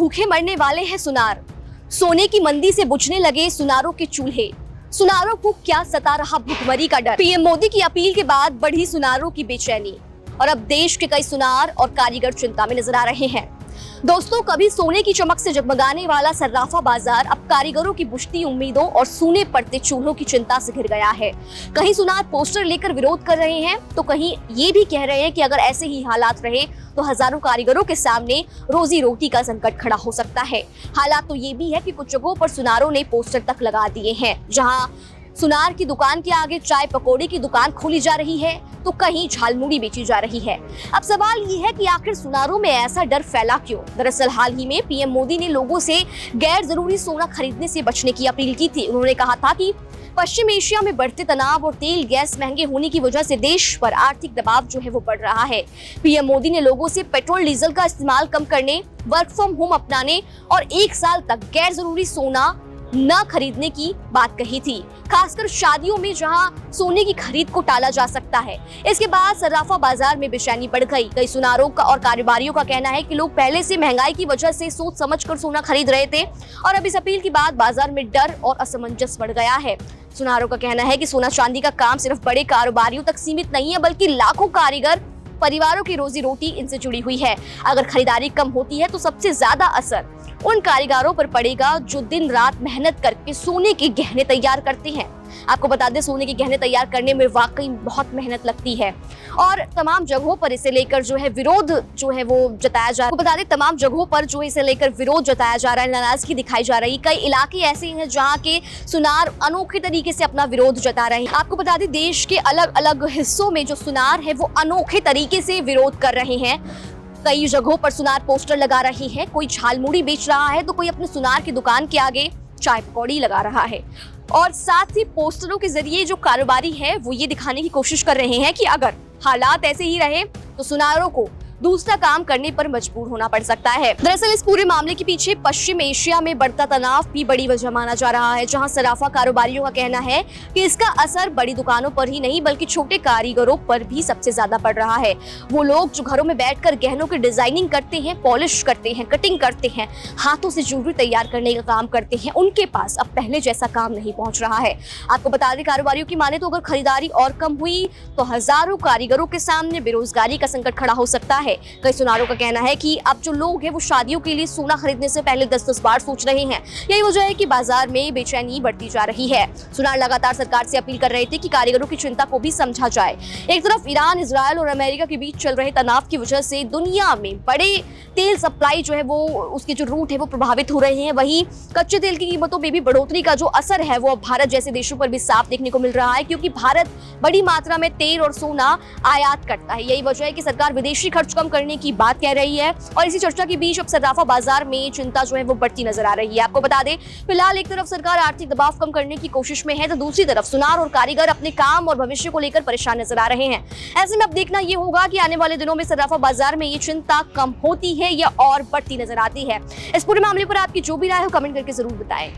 भूखे मरने वाले हैं सुनार। सोने की मंदी से बुझने लगे सुनारों के चूल्हे। सुनारों को क्या सता रहा भुखमरी का डर। पीएम मोदी की अपील के बाद बढ़ी सुनारों की बेचैनी और अब देश के कई सुनार और कारीगर चिंता में नजर आ रहे हैं। दोस्तों, कभी सोने की चमक से जगमगाने वाला सर्राफा बाजार अब कारीगरों की बुझती उम्मीदों और सूने पड़ते चूल्हों की चिंता से घिर गया है। कहीं सुनार पोस्टर लेकर विरोध कर रहे हैं तो कहीं ये भी कह रहे हैं कि अगर ऐसे ही हालात रहे तो हजारों कारीगरों के सामने रोजी रोटी का संकट खड़ा हो सकता है। हालात तो ये भी है कि कुछ जगहों पर सुनारों ने पोस्टर तक लगा दिए हैं, जहां सुनार की दुकान के आगे चाय पकौड़े की दुकान खोली जा रही है तो कहीं झालमुड़ी बेची जा रही है। अब सवाल ये है कि आखिर सुनारों में ऐसा डर फैला क्यों? दरअसल हाल ही में पीएम मोदी ने लोगों से गैर जरूरी सोना खरीदने से बचने की अपील की थी। उन्होंने कहा था कि पश्चिम एशिया में बढ़ते तनाव और तेल गैस महंगे होने की वजह से देश पर आर्थिक दबाव जो है वो बढ़ रहा है। पीएम मोदी ने लोगों से पेट्रोल डीजल का इस्तेमाल कम करने, वर्क फ्रॉम होम अपनाने और 1 साल तक गैर जरूरी सोना न खरीदने की बात कही थी, खासकर शादियों में जहां सोने की खरीद को टाला जा सकता है। इसके बाद सर्राफा बाजार में बेचैनी बढ़ गई। कई सुनारों का और कारोबारियों का कहना है कि लोग पहले से महंगाई की वजह से सोच समझकर सोना खरीद रहे थे और अब इस अपील के बाद बाजार में डर और असमंजस बढ़ गया है। सुनारों का कहना है कि सोना चांदी का काम सिर्फ बड़े कारोबारियों तक सीमित नहीं है, बल्कि लाखों कारीगर परिवारों की रोजी रोटी इनसे जुड़ी हुई है। अगर खरीदारी कम होती है तो सबसे ज्यादा असर उन कारीगरों पर पड़ेगा जो दिन रात मेहनत करके सोने के गहने तैयार करते हैं। आपको बता दें, सोने के गहने तैयार करने में वाकई बहुत मेहनत लगती है और तमाम जगहों पर इसे लेकर जो है विरोध जो है वो जताया जा रहा है। आपको बता दें, तमाम जगहों पर जो इसे लेकर विरोध जताया जा रहा है, नाराजगी दिखाई जा रही है। कई इलाके ऐसे हैं जहां के सुनार अनोखे तरीके से अपना विरोध जता रहे हैं। आपको बता दें, देश के अलग अलग हिस्सों में जो सुनार है वो अनोखे तरीके से विरोध कर रहे हैं। कई जगहों पर सुनार पोस्टर लगा रही है, कोई झालमुड़ी बेच रहा है तो कोई अपने सुनार की दुकान के आगे चाय पकौड़ी लगा रहा है और साथ ही पोस्टरों के जरिए जो कारोबारी है वो ये दिखाने की कोशिश कर रहे हैं कि अगर हालात ऐसे ही रहे तो सुनारों को दूसरा काम करने पर मजबूर होना पड़ सकता है। दरअसल इस पूरे मामले के पीछे पश्चिम एशिया में बढ़ता तनाव भी बड़ी वजह माना जा रहा है, जहां सराफा कारोबारियों का कहना है कि इसका असर बड़ी दुकानों पर ही नहीं बल्कि छोटे कारीगरों पर भी सबसे ज्यादा पड़ रहा है। वो लोग जो घरों में बैठकर गहनों की डिजाइनिंग करते हैं, पॉलिश करते हैं, कटिंग करते हैं, हाथों से ज्वेलरी तैयार करने का काम करते हैं, उनके पास अब पहले जैसा काम नहीं पहुंच रहा है। आपको बता दें, कारोबारियों की माने तो अगर खरीदारी और कम हुई तो हजारों कारीगरों के सामने बेरोजगारी का संकट खड़ा हो सकता है। कई सुनारों का कहना है कि अब जो लोग हैं वो शादियों के लिए सोना खरीदने से पहले 10-10 बार सोच रहे हैं। यही वजह है कि बाजार में बेचैनी बढ़ती जा रही है। सुनार लगातार सरकार से अपील कर रहे थे कि कारीगरों की चिंता को भी समझा जाए। एक तरफ ईरान, इजरायल और अमेरिका के बीच चल रहे तनाव की वजह से दुनिया में बड़े तेल सप्लाई जो है वो उसके जो रूट है वो प्रभावित हो रहे हैं। वहीं कच्चे तेल की कीमतों में भी बढ़ोतरी का जो असर है वो अब भारत जैसे देशों पर भी साफ देखने को मिल रहा है, क्योंकि भारत बड़ी मात्रा में तेल और सोना आयात करता है। यही वजह है कि सरकार विदेशी खर्च कम करने की बात कह रही है और इसी चर्चा के बीच अब सर्राफा बाजार में चिंता जो है वो बढ़ती नजर आ रही है। आपको बता दें, फिलहाल एक तरफ सरकार आर्थिक दबाव कम करने की कोशिश में है तो दूसरी तरफ सुनार और कारीगर अपने काम और भविष्य को लेकर परेशान नजर आ रहे हैं। ऐसे में अब देखना ये होगा कि आने वाले दिनों में सर्राफा बाजार में ये चिंता कम होती है या और बढ़ती नजर आती है। इस पूरे मामले पर आपकी जो भी राय हो कमेंट करके जरूर बताएं।